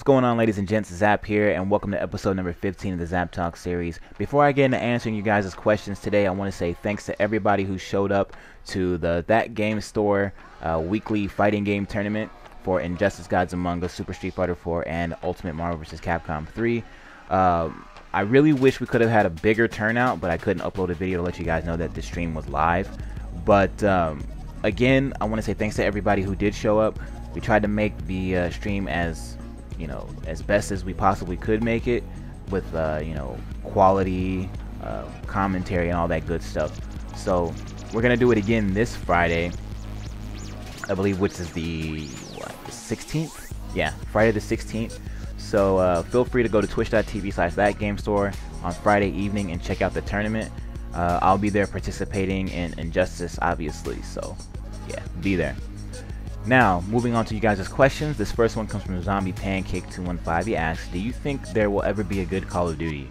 What's going on, ladies and gents? Zapp here, and welcome to episode number 15 of the Zapp Talk series. Before I get into answering you guys' questions today, I want to say thanks to everybody who showed up to the ThatGameStore weekly fighting game tournament for Injustice Gods Among Us, Super Street Fighter 4, and Ultimate Marvel vs. Capcom 3. I really wish we could have had a bigger turnout, but I couldn't upload a video to let you guys know that the stream was live. But again, I want to say thanks to everybody who did show up. We tried to make the stream as as best as we possibly could make it, with quality commentary and all that good stuff. So we're gonna do it again this Friday, I believe, which is the 16th. Yeah, Friday the 16th. So feel free to go to twitch.tv/ThatGameStore on Friday evening and check out the tournament. I'll be there participating in Injustice, obviously, so yeah, be there. Now, moving on to you guys' questions. This first one comes from Zombie Pancake 215. He asks, do you think there will ever be a good Call of Duty?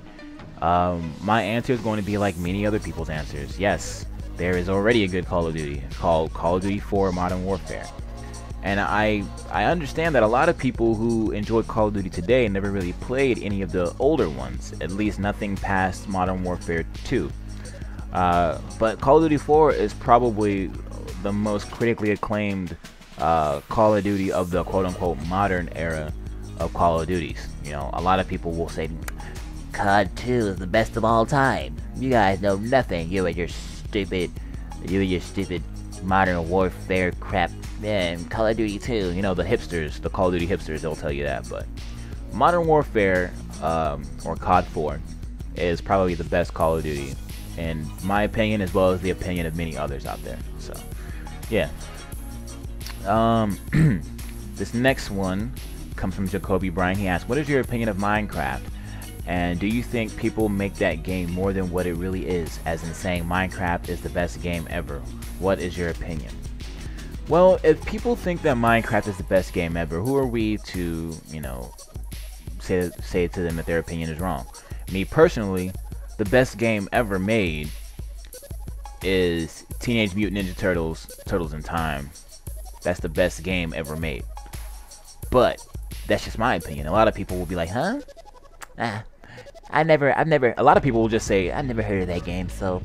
My answer is going to be like many other people's answers. Yes, there is already a good Call of Duty called Call of Duty 4 Modern Warfare. And I understand that a lot of people who enjoy Call of Duty today never really played any of the older ones, at least nothing past Modern Warfare 2. But Call of Duty 4 is probably the most critically acclaimed Call of Duty of the quote-unquote modern era of Call of Duties. A lot of people will say COD 2 is the best of all time. You guys know nothing. You and your stupid Modern Warfare crap. Man, Call of Duty 2, the hipsters, the Call of Duty hipsters, they'll tell you that. But Modern Warfare, or COD 4, is probably the best Call of Duty, in my opinion, as well as the opinion of many others out there. So, yeah. This next one comes from Jacoby Bryan. He asks, what is your opinion of Minecraft? And do you think people make that game more than what it really is, as in saying Minecraft is the best game ever? What is your opinion? Well, if people think that Minecraft is the best game ever, who are we to, say to them that their opinion is wrong? Me personally, the best game ever made is Teenage Mutant Ninja Turtles, Turtles in Time. That's the best game ever made. But that's just my opinion. A lot of people will be like, huh? I've never, a lot of people will just say, I've never heard of that game, so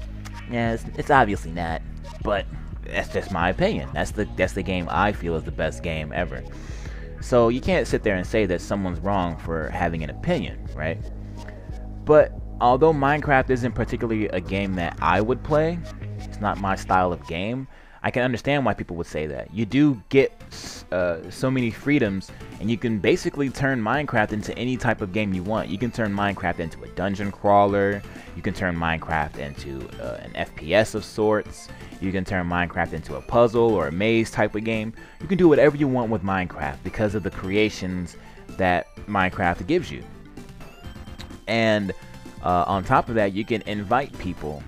yeah, it's obviously not. But that's just my opinion. That's the game I feel is the best game ever. So you can't sit there and say that someone's wrong for having an opinion, right? But although Minecraft isn't particularly a game that I would play, it's not my style of game, I can understand why people would say that. You do get so many freedoms, and you can basically turn Minecraft into any type of game you want. You can turn Minecraft into a dungeon crawler. You can turn Minecraft into an FPS of sorts. You can turn Minecraft into a puzzle or a maze type of game. You can do whatever you want with Minecraft because of the creations that Minecraft gives you. And on top of that, you can invite people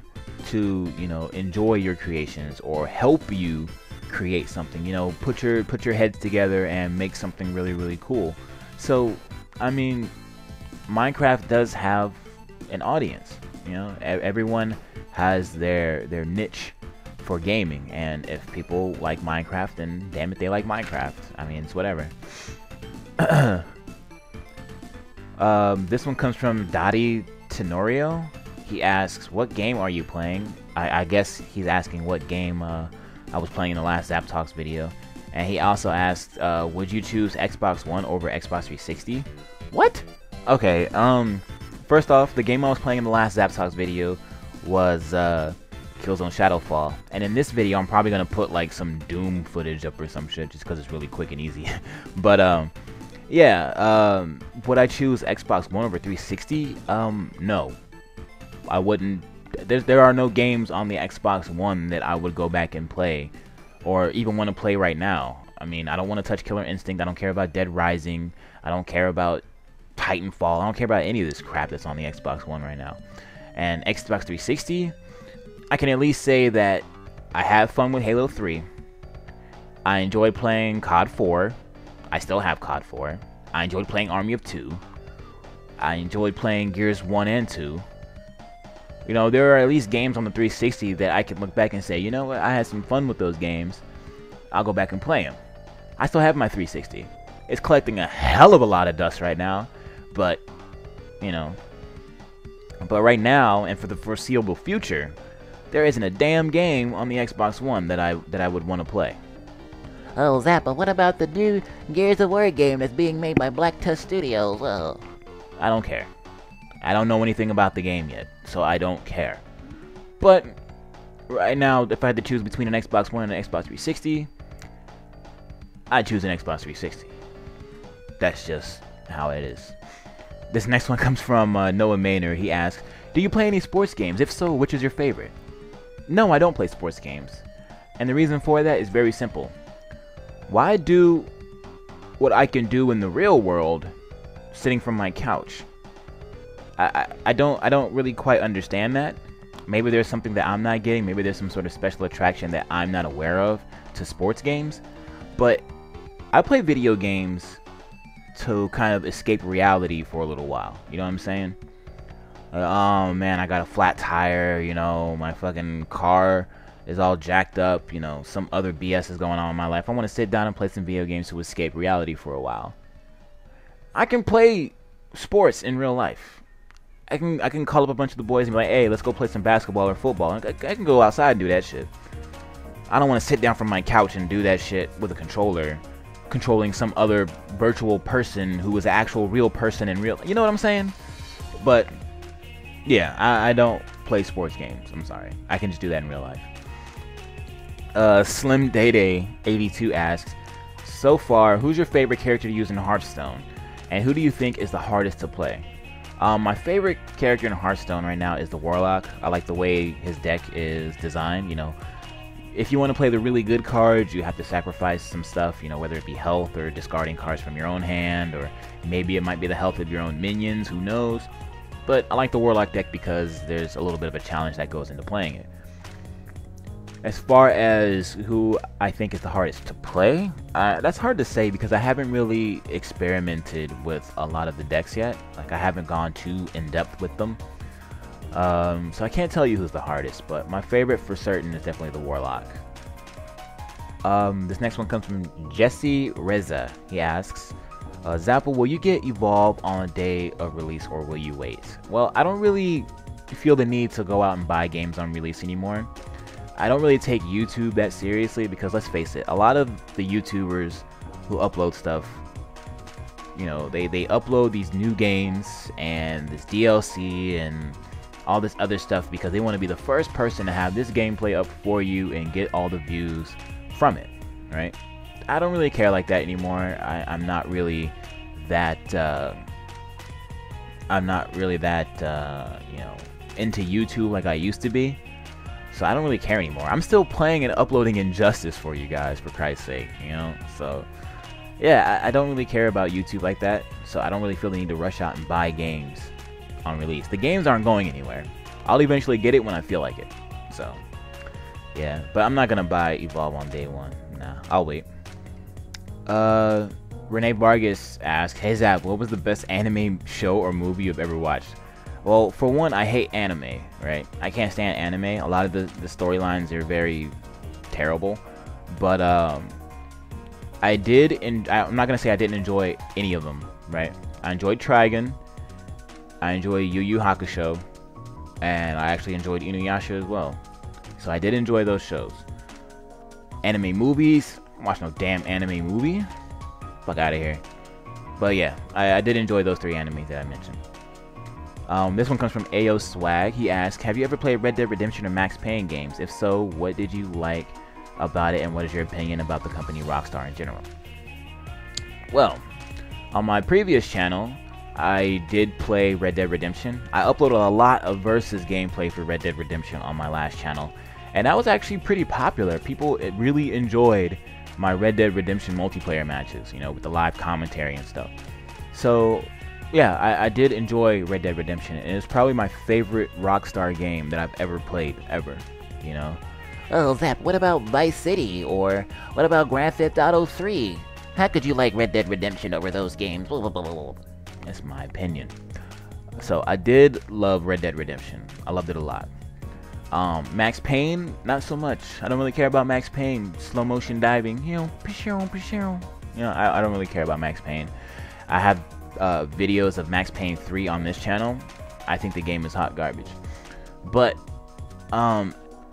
to enjoy your creations or help you create something. Put your heads together and make something really, really cool. So I mean, Minecraft does have an audience. Everyone has their niche for gaming, and if people like Minecraft, then damn it, they like Minecraft. I mean, it's whatever. This one comes from Dottie Tenorio. He asks, what game are you playing? I guess he's asking what game I was playing in the last Zapp Talks video. And he also asked, would you choose Xbox One over Xbox 360? What? Okay, first off, the game I was playing in the last Zapp Talks video was Killzone Shadowfall. And in this video, I'm probably going to put like some Doom footage up or some shit, just because it's really quick and easy. But, yeah, would I choose Xbox One over 360? No. I wouldn't. There are no games on the Xbox One that I would go back and play, or even want to play right now. I mean, I don't want to touch Killer Instinct. I don't care about Dead Rising. I don't care about Titanfall. I don't care about any of this crap that's on the Xbox One right now. And Xbox 360, I can at least say that I have fun with Halo 3. I enjoyed playing COD 4. I still have COD 4. I enjoyed playing Army of 2. I enjoyed playing Gears 1 and 2. There are at least games on the 360 that I can look back and say, you know what, I had some fun with those games. I'll go back and play them. I still have my 360. It's collecting a hell of a lot of dust right now, but you know, but right now and for the foreseeable future, there isn't a damn game on the Xbox One that I would want to play. Oh, Zapp, but what about the new Gears of War game that's being made by Black Tusk Studios? Oh. I don't care. I don't know anything about the game yet, so I don't care. But right now, if I had to choose between an Xbox One and an Xbox 360, I'd choose an Xbox 360. That's just how it is. This next one comes from Noah Maynard. He asks, do you play any sports games? If so, which is your favorite? No, I don't play sports games. And the reason for that is very simple. Why do what I can do in the real world sitting from my couch? I don't really quite understand that. Maybe there's something that I'm not getting. Maybe there's some sort of special attraction that I'm not aware of to sports games. But I play video games to kind of escape reality for a little while. You know what I'm saying? Oh man, I got a flat tire, you know, my fucking car is all jacked up, you know, some other BS is going on in my life. I want to sit down and play some video games to escape reality for a while. I can play sports in real life. I can call up a bunch of the boys and be like, hey, let's go play some basketball or football. I can go outside and do that shit. I don't want to sit down from my couch and do that shit with a controller, controlling some other virtual person who is an actual real person in real. You know what I'm saying? But yeah, I don't play sports games. I'm sorry. I can just do that in real life. Slim Dayday 82 asks, so far, who's your favorite character to use in Hearthstone, and who do you think is the hardest to play? My favorite character in Hearthstone right now is the Warlock. I like the way his deck is designed. You know, if you want to play the really good cards, you have to sacrifice some stuff, you know, whether it be health or discarding cards from your own hand, or maybe it might be the health of your own minions, who knows. But I like the Warlock deck because there's a little bit of a challenge that goes into playing it. As far as who I think is the hardest to play, that's hard to say because I haven't really experimented with a lot of the decks yet. Like, I haven't gone too in-depth with them. So I can't tell you who's the hardest, but my favorite for certain is definitely the Warlock. This next one comes from Jesse Reza. He asks, Zappa, will you get Evolve on a day of release or will you wait? Well, I don't really feel the need to go out and buy games on release anymore. I don't really take YouTube that seriously because, let's face it, a lot of the YouTubers who upload stuff, you know, they upload these new games and this DLC and all this other stuff because they want to be the first person to have this gameplay up for you and get all the views from it, right? I don't really care like that anymore. I'm not really that you know, into YouTube like I used to be. So I don't really care anymore. I'm still playing and uploading Injustice for you guys, for Christ's sake, you know? So yeah, I don't really care about YouTube like that. So I don't really feel the need to rush out and buy games on release. The games aren't going anywhere. I'll eventually get it when I feel like it. So yeah, but I'm not gonna buy Evolve on day one. Nah, I'll wait. Renee Vargas asks, hey Zapp, what was the best anime show or movie you've ever watched? Well, for one, I hate anime, right? I can't stand anime. A lot of the storylines are very terrible. But I'm not going to say I didn't enjoy any of them, right? I enjoyed Trigun. I enjoyed Yu Yu Hakusho. And I actually enjoyed Inuyasha as well. So I did enjoy those shows. Anime movies? I watch no damn anime movie. Fuck out of here. But yeah, I did enjoy those 3 animes that I mentioned. This one comes from AO Swag. He asks, have you ever played Red Dead Redemption or Max Payne games? If so, what did you like about it and what is your opinion about the company Rockstar in general? Well, on my previous channel, I did play Red Dead Redemption. I uploaded a lot of versus gameplay for Red Dead Redemption on my last channel, and that was actually pretty popular. People really enjoyed my Red Dead Redemption multiplayer matches, you know, with the live commentary and stuff. So yeah, I did enjoy Red Dead Redemption, and it's probably my favorite Rockstar game that I've ever played, ever, you know? Oh, Zapp, what about Vice City, or what about Grand Theft Auto 3? How could you like Red Dead Redemption over those games? That's my opinion. So, I did love Red Dead Redemption. I loved it a lot. Max Payne, not so much. I don't really care about Max Payne. Slow motion diving, you know, You know, I don't really care about Max Payne. I have videos of Max Payne 3 on this channel. I think the game is hot garbage. But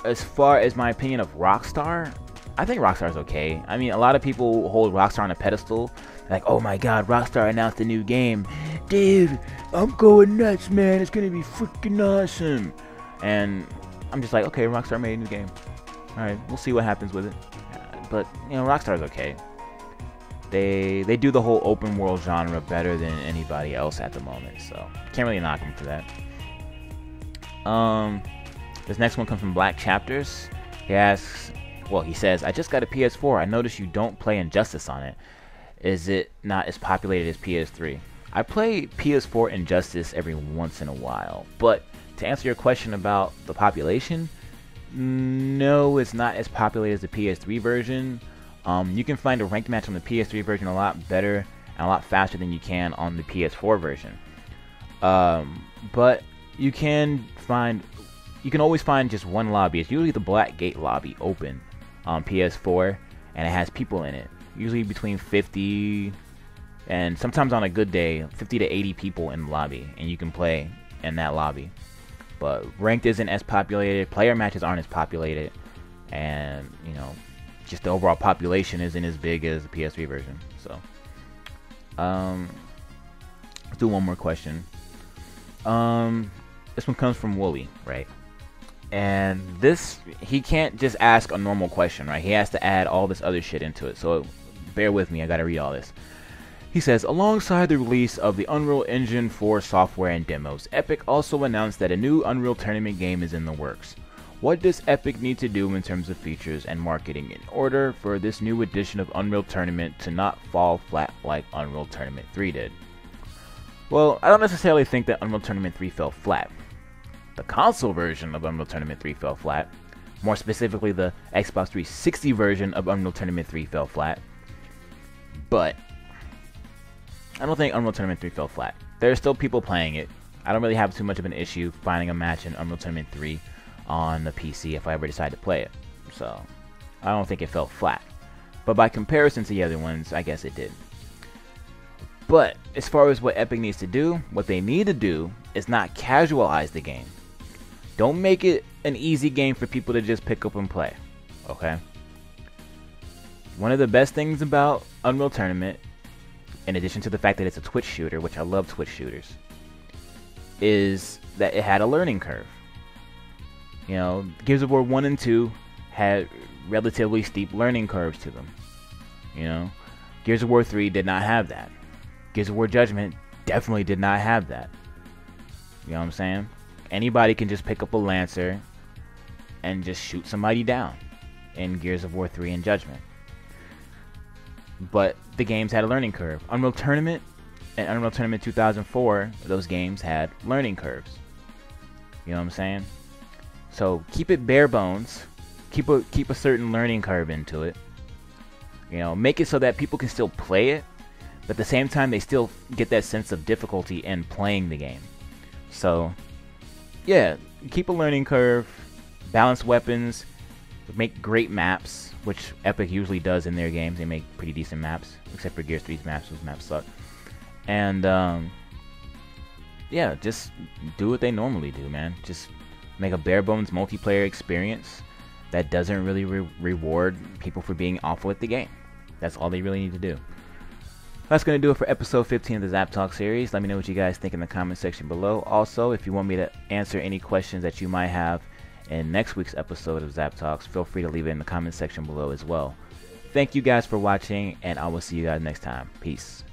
as far as my opinion of Rockstar, I think Rockstar's okay. I mean, a lot of people hold Rockstar on a pedestal. Like, oh my god, Rockstar announced a new game. Dude, I'm going nuts, man. It's gonna be freaking awesome. And I'm just like, okay, Rockstar made a new game. Alright, we'll see what happens with it. But, you know, Rockstar's okay. They do the whole open world genre better than anybody else at the moment, so can't really knock them for that. This next one comes from Black Chapters. He asks, well, he says, I just got a PS4. I noticed you don't play Injustice on it. Is it not as populated as PS3? I play PS4 Injustice every once in a while, but to answer your question about the population, no, it's not as populated as the PS3 version. You can find a ranked match on the PS3 version a lot better and a lot faster than you can on the PS4 version. But you can always find just one lobby. It's usually the Black Gate lobby open on PS4, and it has people in it. Usually between 50 and sometimes on a good day, 50 to 80 people in the lobby, and you can play in that lobby. But ranked isn't as populated, player matches aren't as populated, and you know, just the overall population isn't as big as the PS3 version. So, let's do one more question. This one comes from Wooly, right? And this, he can't just ask a normal question, right? He has to add all this other shit into it. So, bear with me, I gotta read all this. He says, alongside the release of the Unreal Engine 4 software and demos, Epic also announced that a new Unreal Tournament game is in the works. What does Epic need to do in terms of features and marketing in order for this new edition of Unreal Tournament to not fall flat like Unreal Tournament 3 did? Well, I don't necessarily think that Unreal Tournament 3 fell flat. The console version of Unreal Tournament 3 fell flat. More specifically, the Xbox 360 version of Unreal Tournament 3 fell flat. But I don't think Unreal Tournament 3 fell flat. There are still people playing it. I don't really have too much of an issue finding a match in Unreal Tournament 3 on the PC if I ever decide to play it. So, I don't think it fell flat. But by comparison to the other ones, I guess it did. But, as far as what Epic needs to do, what they need to do is not casualize the game. Don't make it an easy game for people to just pick up and play. Okay? One of the best things about Unreal Tournament, in addition to the fact that it's a Twitch shooter, which I love Twitch shooters, is that it had a learning curve. You know, Gears of War 1 and 2 had relatively steep learning curves to them. You know, Gears of War 3 did not have that. Gears of War Judgment definitely did not have that. You know what I'm saying? Anybody can just pick up a Lancer and just shoot somebody down in Gears of War 3 and Judgment. But the games had a learning curve. Unreal Tournament and Unreal Tournament 2004, those games had learning curves. You know what I'm saying? So keep it bare bones. Keep a certain learning curve into it. You know, make it so that people can still play it, but at the same time they still get that sense of difficulty in playing the game. So, yeah, keep a learning curve, balance weapons, make great maps, which Epic usually does in their games. They make pretty decent maps, except for Gears 3's maps. Those maps suck. And, yeah, just do what they normally do, man. Just make a bare bones multiplayer experience that doesn't really reward people for being awful at the game. That's all they really need to do. That's going to do it for episode 15 of the Zapp Talk series. Let me know what you guys think in the comment section below. Also, if you want me to answer any questions that you might have in next week's episode of Zapp Talks, feel free to leave it in the comment section below as well. Thank you guys for watching, and I will see you guys next time. Peace.